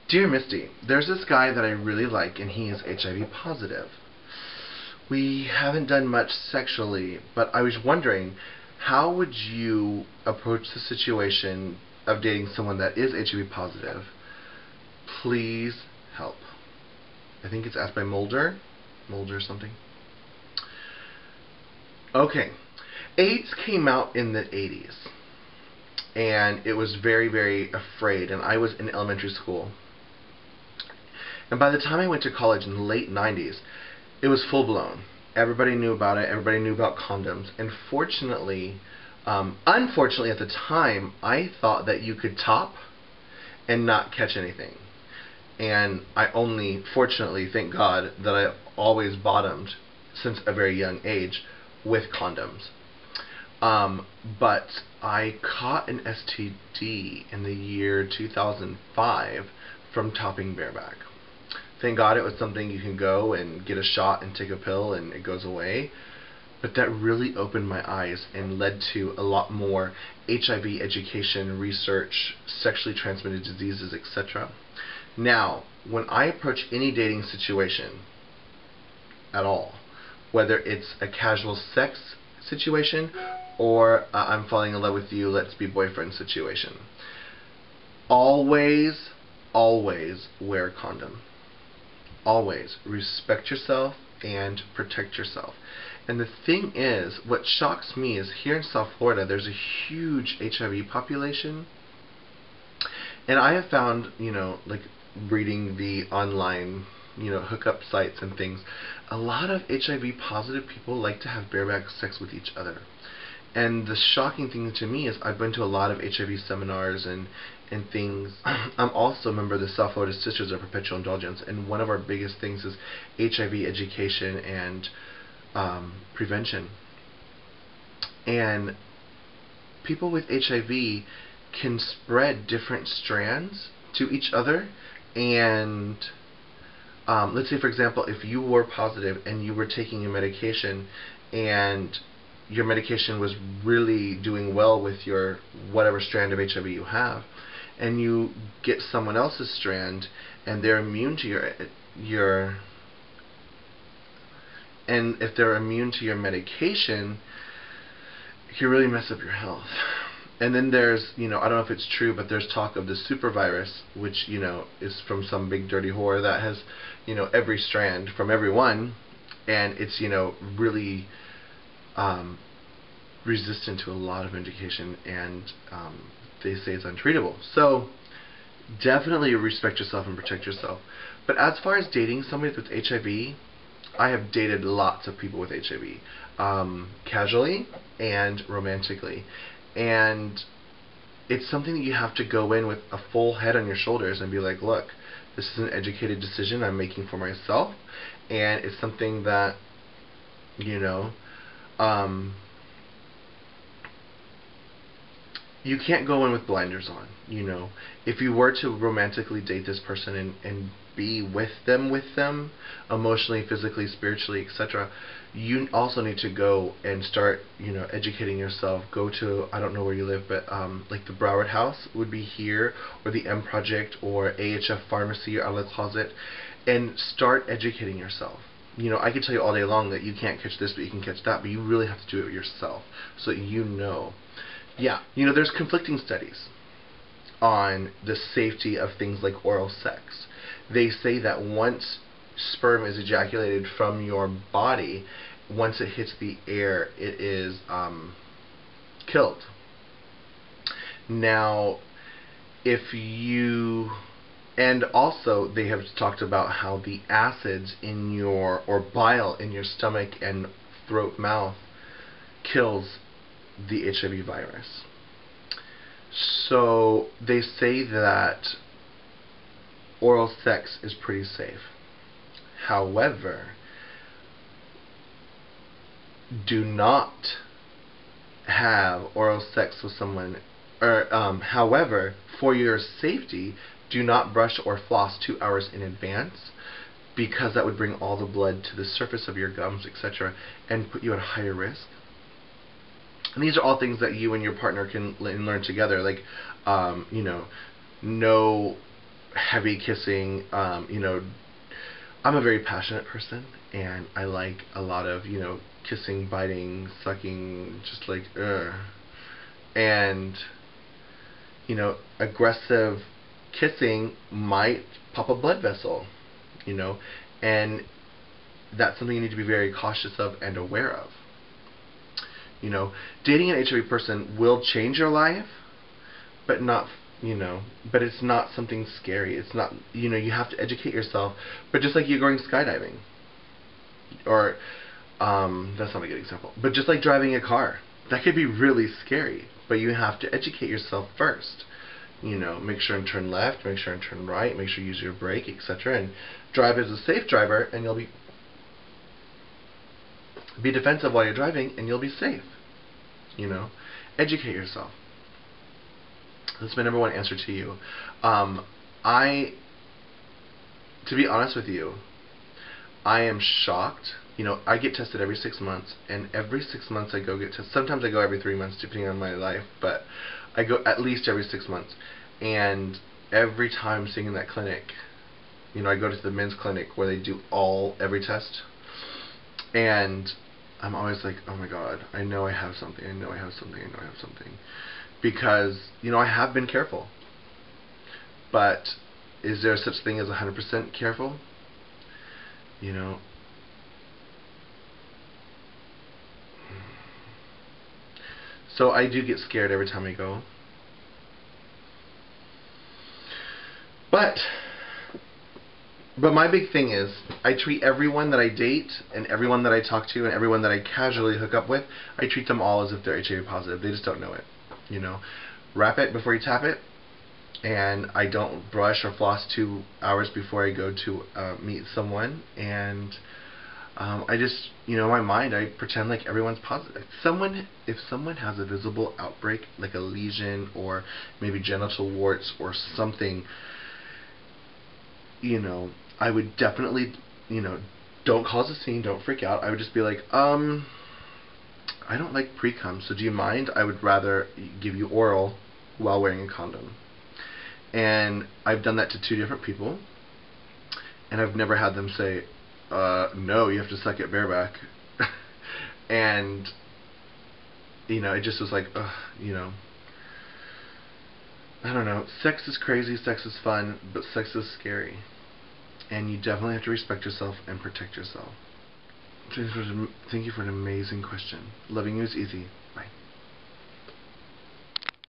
Dear Misty, there's this guy that I really like, and he is HIV positive. We haven't done much sexually, but I was wondering, how would you approach the situation of dating someone that is HIV positive? Please help. I think it's asked by Mulder something. Okay. AIDS came out in the 80s, and it was very, very afraid, and I was in elementary school. And by the time I went to college in the late 90s, it was full-blown. Everybody knew about it. Everybody knew about condoms. And unfortunately at the time, I thought that you could top and not catch anything. And I only, fortunately, thank God, that I always bottomed since a very young age with condoms. But I caught an STD in the year 2005 from topping bareback. Thank God it was something you can go and get a shot and take a pill and it goes away. But that really opened my eyes and led to a lot more HIV education, research, sexually transmitted diseases, etc. Now, when I approach any dating situation at all, whether it's a casual sex situation or I'm falling in love with you, let's be boyfriend situation, always wear a condom. Always respect yourself and protect yourself. And the thing is, what shocks me is here in South Florida, there's a huge HIV population. And I have found, like reading the online, hookup sites and things, a lot of HIV positive people like to have bareback sex with each other. And the shocking thing to me is I've been to a lot of HIV seminars and things. I'm also a member of the South Florida Sisters of Perpetual Indulgence, and one of our biggest things is HIV education and prevention. And people with HIV can spread different strands to each other. And let's say, for example, if you were positive and you were taking a medication and your medication was really doing well with your whatever strand of HIV you have, and you get someone else's strand and they're immune to your and if they're immune to your medication, it can really mess up your health. And then there's, I don't know if it's true, but there's talk of the super virus, which, is from some big dirty whore that has, every strand from everyone, and it's, really resistant to a lot of medication, and they say it's untreatable. So definitely respect yourself and protect yourself. But as far as dating somebody with HIV, I have dated lots of people with HIV, casually and romantically. And it's something that you have to go in with a full head on your shoulders and be like, look, this is an educated decision I'm making for myself, and it's something that, you can't go in with blinders on. If you were to romantically date this person and be with them emotionally, physically, spiritually, etc., you also need to go and start, educating yourself. Go to, I don't know where you live, but like the Broward House would be here, or the M Project, or AHF Pharmacy, or Out of the Closet, and start educating yourself. I could tell you all day long that you can't catch this, but you can catch that, but you really have to do it yourself, so that you know. Yeah, there's conflicting studies on the safety of things like oral sex. They say that once sperm is ejaculated from your body, once it hits the air, it is killed. Now, and also they have talked about how the acids in or bile in your stomach and throat, mouth, kills the HIV virus. So they say that oral sex is pretty safe. However, do not have oral sex with someone, however, for your safety, do not brush or floss 2 hours in advance, because that would bring all the blood to the surface of your gums, etc., and put you at higher risk. And these are all things that you and your partner can learn together, like, know heavy kissing. You know, I'm a very passionate person, and I like a lot of, you know, kissing, biting, sucking, just like, ugh. And, you know, aggressive kissing might pop a blood vessel, you know, and that's something you need to be very cautious of and aware of. You know, dating an HIV person will change your life, but not, you know, but it's not something scary. It's not, you know, you have to educate yourself. But just like you going skydiving, or that's not a good example, but just like driving a car, that could be really scary. But you have to educate yourself first. You know, make sure and turn left, make sure and turn right, make sure you use your brake, etc. And drive as a safe driver, and you'll be defensive while you're driving, and you'll be safe. You know, educate yourself. That's my number one answer to you. To be honest with you, I am shocked. You know, I get tested every 6 months, and every 6 months I go get tested. Sometimes I go every 3 months, depending on my life, but I go at least every 6 months. And every time sitting in that clinic, you know, I go to the men's clinic where they do every test, and I'm always like, oh my God, I know I have something, I know I have something, I know I have something. Because, you know, I have been careful. But is there such thing as 100% careful? You know, so I do get scared every time I go. But my big thing is, I treat everyone that I date, and everyone that I talk to, and everyone that I casually hook up with, I treat them all as if they're HIV positive. They just don't know it. You know, wrap it before you tap it, and I don't brush or floss 2 hours before I go to meet someone, and I just, you know, in my mind, I pretend like everyone's positive. If someone has a visible outbreak, like a lesion, or maybe genital warts, or something, you know, I would definitely, you know, don't cause a scene, don't freak out. I would just be like, I don't like pre-cum, so do you mind? I would rather give you oral while wearing a condom. And I've done that to 2 different people, and I've never had them say, no, you have to suck it bareback. And, you know, it just was like, you know, I don't know, sex is crazy, sex is fun, but sex is scary. And you definitely have to respect yourself and protect yourself. Thank you for an amazing question. Loving you is easy.